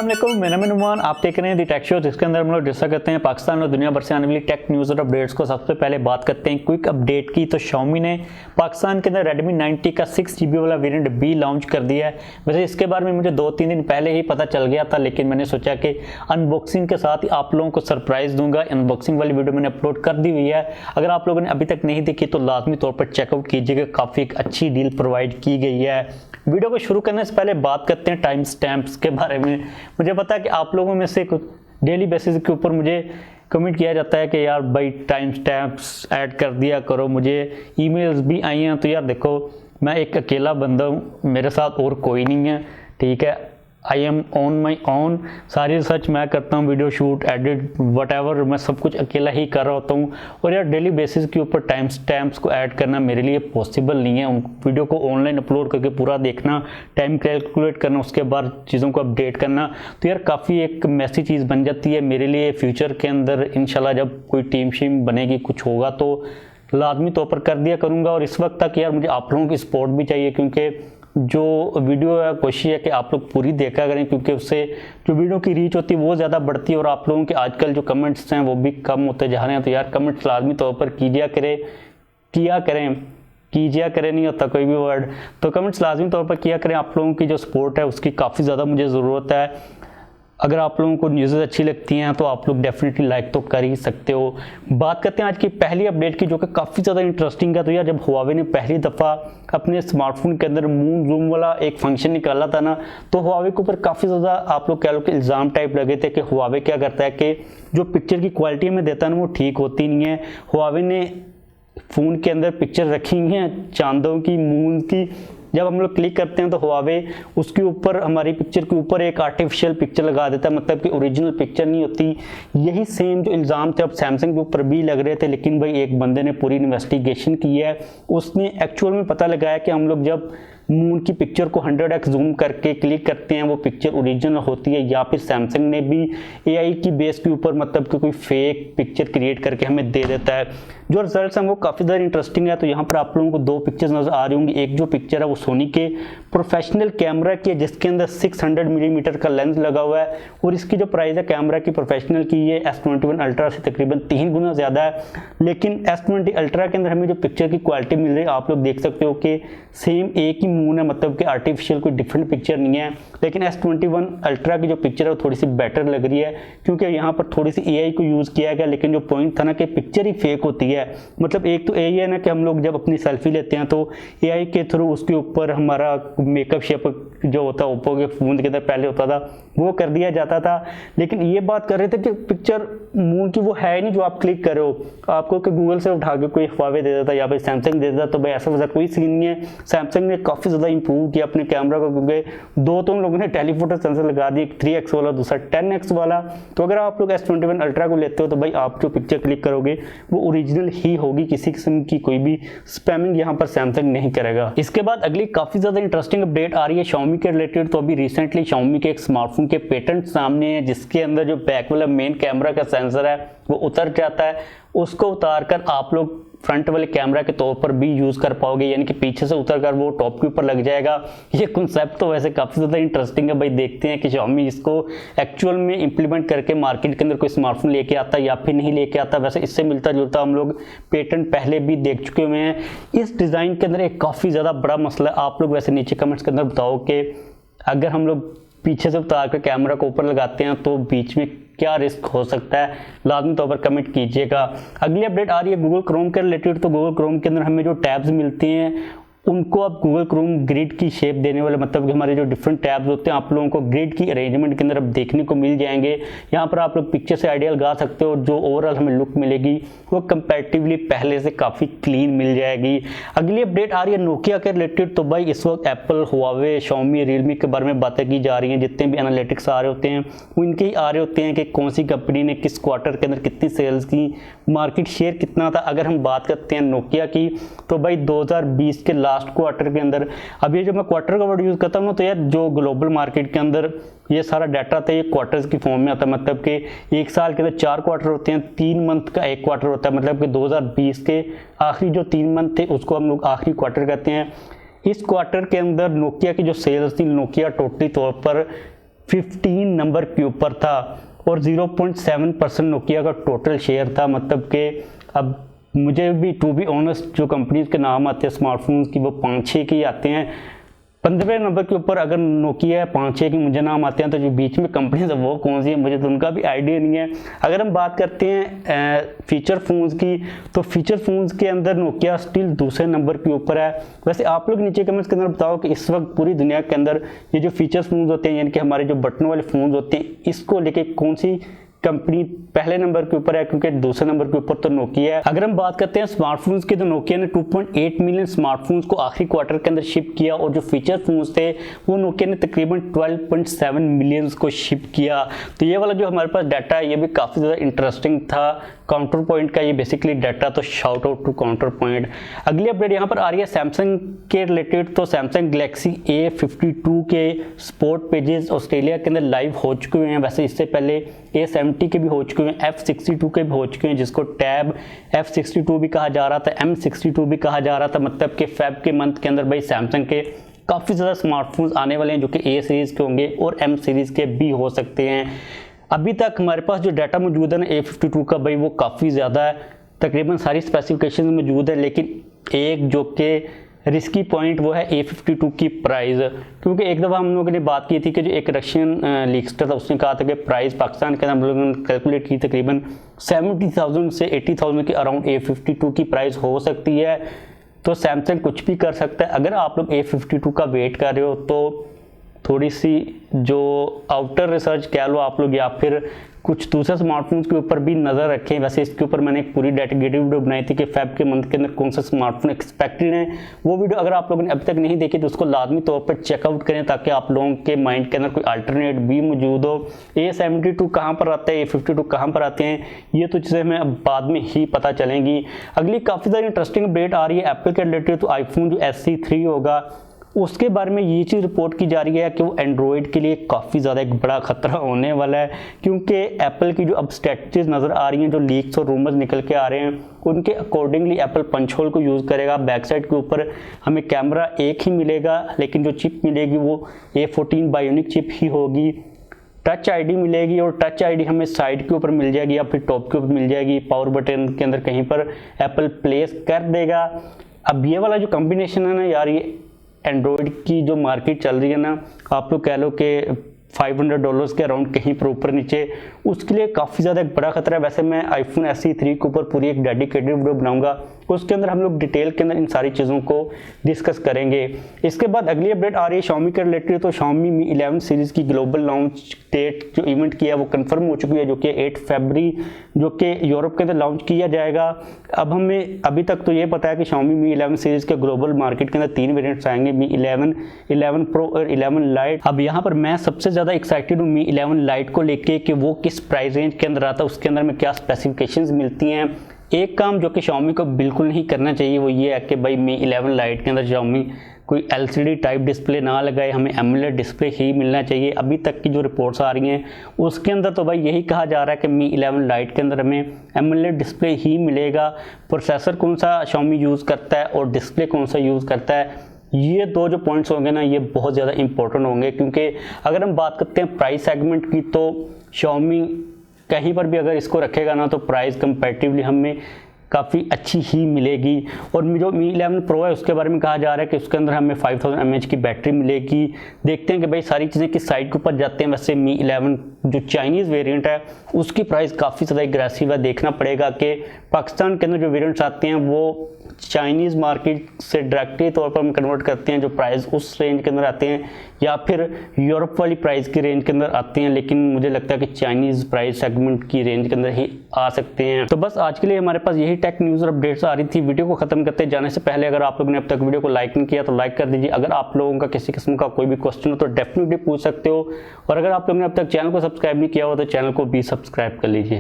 अस्सलाम वालेकुम, मेरा नाम नुमान। आप देख रहे हैं दी टेक शो, जिसके अंदर हम लोग डिस्कस करते हैं पाकिस्तान और दुनिया भर से आने वाली टेक न्यूज़ और अपडेट्स को। सबसे पहले बात करते हैं क्विक अपडेट की। तो Xiaomi ने पाकिस्तान के अंदर Redmi 90 का 6GB वाला वेरिएंट भी लॉन्च कर दिया है। वैसे इसके बारे में मुझे 2-3 दिन पहले ही पता चल गया था, लेकिन मैंने सोचा कि अनबॉक्सिंग के साथ ही आप लोगों को सरप्राइज़ दूंगा। अनबॉक्सिंग वाली वीडियो मैंने अपलोड कर दी हुई है, अगर आप लोगों ने अभी तक नहीं देखी तो लाजमी तौर पर चेकआउट कीजिएगा। काफ़ी एक अच्छी डील प्रोवाइड की गई है। वीडियो को शुरू करने से पहले बात करते हैं टाइम स्टैम्प्स के बारे में। मुझे पता है कि आप लोगों में से कुछ डेली बेसिस के ऊपर मुझे कमेंट किया जाता है कि यार भाई टाइम स्टैम्प्स ऐड कर दिया करो। मुझे ईमेल्स भी आई हैं। तो यार देखो, मैं एक अकेला बंदा हूँ, मेरे साथ और कोई नहीं है, ठीक है। I am on my own, सारी रिसर्च मैं करता हूँ, वीडियो शूट, एडिट, वट मैं सब कुछ अकेला ही कर रहा होता हूँ। और यार डेली बेसिस के ऊपर टाइम स्टैम्प्स को ऐड करना मेरे लिए पॉसिबल नहीं है। उन वीडियो को ऑनलाइन अपलोड करके पूरा देखना, टाइम कैलकुलेट करना, उसके बाद चीज़ों को अपडेट करना, तो यार काफ़ी एक मैसी चीज़ बन जाती है मेरे लिए। फ्यूचर के अंदर इंशाल्लाह जब कोई टीम शीम बनेगी, कुछ होगा तो लाजमी तौर पर कर दिया करूँगा। और इस वक्त तक यार मुझे आप लोगों की सपोर्ट भी चाहिए, क्योंकि जो वीडियो है कोशिश है कि आप लोग पूरी देखा करें, क्योंकि उससे जो वीडियो की रीच होती है वो ज़्यादा बढ़ती है। और आप लोगों के आजकल जो कमेंट्स हैं वो भी कम होते जा रहे हैं। तो यार कमेंट्स लाजमी तौर पर कीजिए करें, नहीं होता कोई भी वर्ड, तो कमेंट्स लाजमी तौर पर किया करें। आप लोगों की जो सपोर्ट है उसकी काफ़ी ज़्यादा मुझे ज़रूरत है। अगर आप लोगों को न्यूज़ अच्छी लगती हैं तो आप लोग डेफिनेटली लाइक तो कर ही सकते हो। बात करते हैं आज की पहली अपडेट की, जो कि काफ़ी ज़्यादा इंटरेस्टिंग है। तो यार जब हुआवे ने पहली दफ़ा अपने स्मार्टफोन के अंदर मून जूम वाला एक फंक्शन निकाला था ना, तो हुआवे के ऊपर काफ़ी ज़्यादा आप लोग कह लो कि इल्ज़ाम टाइप लगे थे कि हुआवे क्या करता है कि जो पिक्चर की क्वालिटी हमें देता है ना वो ठीक होती नहीं है। हुआवे ने फ़ोन के अंदर पिक्चर रखी हुई हैं चांदों की, मून की। जब हम लोग क्लिक करते हैं तो हुआवे उसके ऊपर, हमारी पिक्चर के ऊपर एक आर्टिफिशियल पिक्चर लगा देता है, मतलब कि ओरिजिनल पिक्चर नहीं होती। यही सेम जो इल्ज़ाम थे अब सैमसंग के ऊपर भी लग रहे थे, लेकिन भाई एक बंदे ने पूरी इन्वेस्टिगेशन की है, उसने एक्चुअल में पता लगाया कि हम लोग जब मून की पिक्चर को 100x जूम करके क्लिक करते हैं वो पिक्चर ओरिजिनल होती है, या फिर सैमसंग ने भी एआई की बेस के ऊपर मतलब कि कोई फेक पिक्चर क्रिएट करके हमें दे देता है। जो रिजल्ट्स हैं वो काफ़ी ज़्यादा इंटरेस्टिंग है। तो यहाँ पर आप लोगों को 2 पिक्चर्स नज़र आ रही होंगी। एक जो पिक्चर है वो सोनी के प्रोफेशनल कैमरा की है, जिसके अंदर 600 मिलीमीटर का लेंस लगा हुआ है। और इसकी जो प्राइस है कैमरा की प्रोफेशनल की, ये S21 अल्ट्रा से तकरीबन 3 गुना ज़्यादा है। लेकिन S20 अल्ट्रा के अंदर हमें जो पिक्चर की क्वालिटी मिल रही है, आप लोग देख सकते हो कि सेम एक ही मून है, मतलब कि आर्टिफिशियल कोई डिफरेंट पिक्चर नहीं है। लेकिन S21 अल्ट्रा की जो पिक्चर है वो थोड़ी सी बेटर लग रही है, क्योंकि यहाँ पर थोड़ी सी एआई को यूज़ किया गया। लेकिन जो पॉइंट था ना कि पिक्चर ही फेक होती है, मतलब एक तो एआई है ना कि हम लोग जब अपनी सेल्फी लेते हैं तो एआई के थ्रू उसके ऊपर हमारा मेकअप शेप जो होता है ओप्पो के फ़ोन के अंदर पहले होता था वो कर दिया जाता था। लेकिन ये बात कर रहे थे कि पिक्चर मून की वो है नहीं जो आप क्लिक कर रहे हो, आपको कि गूगल से उठा के कोई हुआवे दे देता या फिर सैमसंग दे देता। तो भाई ऐसा वैसा कोई सीन नहीं है। सैमसंग ने काफ़ी ज़्यादा इंप्रूव किया अपने कैमरा को, क्योंकि 2 तो उन लोगों ने टेलीफोटो सेंसर लगा दिए, 3x वाला, दूसरा 10x वाला। तो अगर आप लोग S21 अल्ट्रा को लेते हो तो भाई आप जो पिक्चर क्लिक करोगे वो ओरिजिनल ही होगी, किसी किस्म की कोई भी स्पैमिंग यहाँ पर सैमसंग नहीं करेगा। इसके बाद अगली काफ़ी ज़्यादा इंटरेस्टिंग अपडेट आ रही है Xiaomi के रिलेटेड। तो अभी रिसेंटली Xiaomi के एक स्मार्टफोन के पेटेंट सामने है, जिसके अंदर जो बैक वाला मेन कैमरा का सेंसर है वो उतर जाता है। उसको उतार कर आप लोग फ्रंट वाले कैमरा के तौर पर भी यूज़ कर पाओगे, यानी कि पीछे से उतर कर वो टॉप के ऊपर लग जाएगा। ये कॉन्सेप्ट तो वैसे काफ़ी ज़्यादा इंटरेस्टिंग है। भाई देखते हैं कि Xiaomi इसको एक्चुअल में इंप्लीमेंट करके मार्केट के अंदर कोई स्मार्टफोन लेके आता है या फिर नहीं लेके आता। वैसे इससे मिलता जुलता हम लोग पेटेंट पहले भी देख चुके हुए हैं। इस डिज़ाइन के अंदर एक काफ़ी ज़्यादा बड़ा मसला है। आप लोग वैसे नीचे कमेंट्स के अंदर बताओ कि अगर हम लोग पीछे से उतार कर कैमरा को ऊपर लगाते हैं तो बीच में क्या रिस्क हो सकता है, लाजमी तौर पर कमेंट कीजिएगा। अगली अपडेट आ रही है गूगल क्रोम के रिलेटेड। तो गूगल क्रोम के अंदर हमें जो टैब्स मिलती हैं उनको अब गूगल क्रोम ग्रिड की शेप देने वाले, मतलब कि हमारे जो डिफरेंट टैब्स होते हैं आप लोगों को ग्रिड की अरेंजमेंट के अंदर अब देखने को मिल जाएंगे। यहाँ पर आप लोग पिक्चर से आइडिया लगा सकते हो। जो ओवरऑल हमें लुक मिलेगी वो कंपैरेटिवली पहले से काफ़ी क्लीन मिल जाएगी। अगली अपडेट आ रही है नोकिया के रिलेटेड। तो भाई इस वक्त एप्पल, हुआवे, Xiaomi, रियलमी के बारे में बातें की जा रही हैं। जितने भी एनालिटिक्स आ रहे होते हैं वो इनके ही आ रहे होते हैं कि कौन सी कंपनी ने किस क्वार्टर के अंदर कितनी सेल्स की, मार्केट शेयर कितना था। अगर हम बात करते हैं नोकिया की तो भाई 2020 के लास्ट क्वार्टर के अंदर, अब ये जो मैं क्वार्टर का वर्ड यूज़ करता हूँ तो यार जो ग्लोबल मार्केट के अंदर ये सारा डाटा था ये क्वार्टर्स की फॉर्म में आता है, मतलब कि एक साल के अंदर 4 क्वार्टर होते हैं, 3 मंथ का एक क्वार्टर होता है। मतलब कि 2020 के आखिरी जो 3 मंथ थे उसको हम लोग आखिरी क्वार्टर कहते हैं। इस क्वार्टर के अंदर नोकिया की जो सेल्स थी, नोकिया टोटली तौर पर 15 नंबर के ऊपर था और 0.7% नोकिया का टोटल शेयर था। मतलब कि अब मुझे भी टू बी ऑनेस्ट जो कंपनीज के नाम आते हैं स्मार्टफोन्स की वो 5-6 के ही आते हैं। 15वें नंबर के ऊपर अगर नोकिया 5-6 की मुझे नाम आते हैं तो जो बीच में कंपनीज है वो कौन सी है मुझे तो उनका भी आइडिया नहीं है। अगर हम बात करते हैं फीचर फ़ोन्स की तो फीचर फ़ोन्स के अंदर नोकिया स्टिल दूसरे नंबर के ऊपर है। वैसे आप लोग नीचे कमेंट्स के अंदर बताओ कि इस वक्त पूरी दुनिया के अंदर ये जो फीचर फ़ोन्स होते हैं यानी कि हमारे जो बटनों वाले फ़ोन्स होते हैं इसको लेके कौन सी कंपनी पहले नंबर के ऊपर है, क्योंकि दूसरे नंबर के ऊपर तो नोकिया है। अगर हम बात करते हैं स्मार्टफोन्स की तो नोकिया ने 2.8 मिलियन स्मार्टफोन्स को आखिरी क्वार्टर के अंदर शिप किया और जो फीचर फोन्स थे वो नोकिया ने तकरीबन 12.7 मिलियन को शिप किया। तो ये वाला जो हमारे पास डाटा है ये भी काफ़ी ज़्यादा इंटरेस्टिंग था। काउंटर पॉइंट का ये बेसिकली डाटा, तो shout out to Counterpoint. अगली अपडेट यहाँ पर आ रही है सैमसंग के रिलेटेड। तो सैमसंग गैलेक्सी A52 के स्पोर्ट पेजेस ऑस्ट्रेलिया के अंदर लाइव हो चुके हुए हैं। वैसे इससे पहले A70 के भी हो चुके हैं, F62 के भी हो चुके हैं, जिसको टैब F62 भी कहा जा रहा था, M62 भी कहा जा रहा था। मतलब कि फेब के मंथ के अंदर भाई सैमसंग के काफ़ी ज़्यादा स्मार्टफोन्स आने वाले हैं जो कि A सीरीज़ के होंगे और M सीरीज़ के भी हो सकते हैं। अभी तक हमारे पास जो डाटा मौजूद है ना A52 का भाई वो काफ़ी ज़्यादा है, तकरीबन सारी स्पेसिफिकेशन मौजूद है। लेकिन एक जो कि रिस्की पॉइंट वो है A52 की प्राइस, क्योंकि एक दफ़ा हम लोगों ने बात की थी कि जो एक रशियन लीक्स्टर था उसने कहा था कि प्राइस पाकिस्तान के अंदर हम लोगों ने कैलकुलेट की तकरीबन 70,000 से 80,000 के अराउंड A52 की प्राइस हो सकती है। तो सैमसंग कुछ भी कर सकता है। अगर आप लोग A52 का वेट कर रहे हो तो थोड़ी सी जो आउटर रिसर्च कह लो आप लोग, या फिर कुछ दूसरे स्मार्टफोन्स के ऊपर भी नज़र रखें। वैसे इसके ऊपर मैंने एक पूरी डेडिकेटेड वीडियो बनाई थी कि फेब के मंथ के अंदर कौन सा स्मार्टफोन एक्सपेक्टेड है। वो वीडियो अगर आप लोगों ने अभी तक नहीं देखी तो उसको लाजमी तौर पर चेकआउट करें ताकि आप लोगों के माइंड के अंदर कोई अल्टरनेट भी मौजूद हो। A72 कहाँ पर आता है, A52 कहाँ पर आते हैं, ये तो चीज़ें हमें अब बाद में ही पता चलेंगी। अगली काफ़ी ज़्यादा इंटरेस्टिंग अपडेट आ रही है एप्पल के रिलेटेड। तो आईफोन जो SE3 होगा उसके बारे में ये चीज़ रिपोर्ट की जा रही है कि वो एंड्रॉयड के लिए काफ़ी ज़्यादा एक बड़ा खतरा होने वाला है, क्योंकि एप्पल की जो अब स्ट्रेटजीज नज़र आ रही हैं, जो लीक्स और रूमर्स निकल के आ रहे हैं उनके अकॉर्डिंगली एप्पल पंच होल को यूज़ करेगा। बैक साइड के ऊपर हमें कैमरा एक ही मिलेगा, लेकिन जो चिप मिलेगी वो A14 बायोनिक चिप ही होगी। टच आईडी मिलेगी और टच आईडी हमें साइड के ऊपर मिल जाएगी या फिर टॉप के ऊपर मिल जाएगी। पावर बटन के अंदर कहीं पर एप्पल प्लेस कर देगा। अब ये वाला जो कॉम्बिनेशन है ना यार, ये एंड्रॉयड की जो मार्केट चल रही है ना, आप लोग कह लो कि $500 के अराउंड कहीं पर ऊपर नीचे, उसके लिए काफ़ी ज़्यादा एक बड़ा खतरा है। वैसे मैं आईफोन SE3 के ऊपर पूरी एक डेडिकेटेड वीडियो बनाऊंगा, उसके अंदर हम लोग डिटेल के अंदर इन सारी चीज़ों को डिस्कस करेंगे। इसके बाद अगली अपडेट आ रही है Xiaomi के रिलेटेड। तो Xiaomi Mi 11 सीरीज़ की ग्लोबल लॉन्च डेट जो इवेंट किया वो कंफर्म हो चुकी है, जो कि 8 फरवरी जो कि यूरोप के अंदर लॉन्च किया जाएगा। अब हमें अभी तक तो ये पता है कि Xiaomi Mi 11 सीरीज़ के ग्लोबल मार्केट के अंदर 3 वेरिएंट्स आएंगे, Mi 11, 11 Pro और 11 Lite। अब यहाँ पर मैं सबसे ज़्यादा एक्साइटेड हूँ Mi 11 Lite को लेके कि वो किस प्राइस रेंज के अंदर आता है, उसके अंदर में क्या स्पेसिफिकेशंस मिलती हैं। एक काम जो कि Xiaomi को बिल्कुल नहीं करना चाहिए वो ये है कि भाई Mi 11 Lite के अंदर Xiaomi कोई LCD टाइप डिस्प्ले ना लगाए, हमें AMOLED डिस्प्ले ही मिलना चाहिए। अभी तक की जो रिपोर्ट्स आ रही हैं उसके अंदर तो भाई यही कहा जा रहा है कि Mi 11 Lite के अंदर हमें AMOLED डिस्प्ले ही मिलेगा। प्रोसेसर कौन सा Xiaomi यूज़ करता है और डिस्प्ले कौन सा यूज़ करता है, ये दो जो पॉइंट्स होंगे ना ये बहुत ज़्यादा इंपॉर्टेंट होंगे। क्योंकि अगर हम बात करते हैं प्राइस सेगमेंट की तो Xiaomi कहीं पर भी अगर इसको रखेगा ना तो प्राइस कंपैरेटिवली हमें काफ़ी अच्छी ही मिलेगी। और जो Mi 11 Pro है उसके बारे में कहा जा रहा है कि उसके अंदर हमें 5000 mAh की बैटरी मिलेगी। देखते हैं कि भाई सारी चीज़ें किस साइड के ऊपर जाते हैं। वैसे Mi 11 जो चाइनीज़ वेरिएंट है उसकी प्राइस काफ़ी ज़्यादा एग्रेसिव है। देखना पड़ेगा कि पाकिस्तान के अंदर जो वेरिएंट्स आते हैं वो चाइनीज़ मार्केट से डायरेक्टली तौर पर हम कन्वर्ट करते हैं, जो प्राइस उस रेंज के अंदर आते हैं, या फिर यूरोप वाली प्राइस की रेंज के अंदर आते हैं। लेकिन मुझे लगता है कि चाइनीज़ प्राइस सेगमेंट की रेंज के अंदर ही आ सकते हैं। तो बस आज के लिए हमारे पास यही टेक न्यूज़ और अपडेट्स आ रही थी। वीडियो को खत्म करते जाने से पहले अगर आप लोगों ने अब तक वीडियो को लाइक नहीं किया तो लाइक कर दीजिए। अगर आप लोगों का किसी किस्म का कोई भी क्वेश्चन हो तो डेफिनेटली पूछ सकते हो। और अगर आप लोगों ने अब तक चैनल को सब्सक्राइब नहीं किया हो तो चैनल को भी सब्सक्राइब कर लीजिए।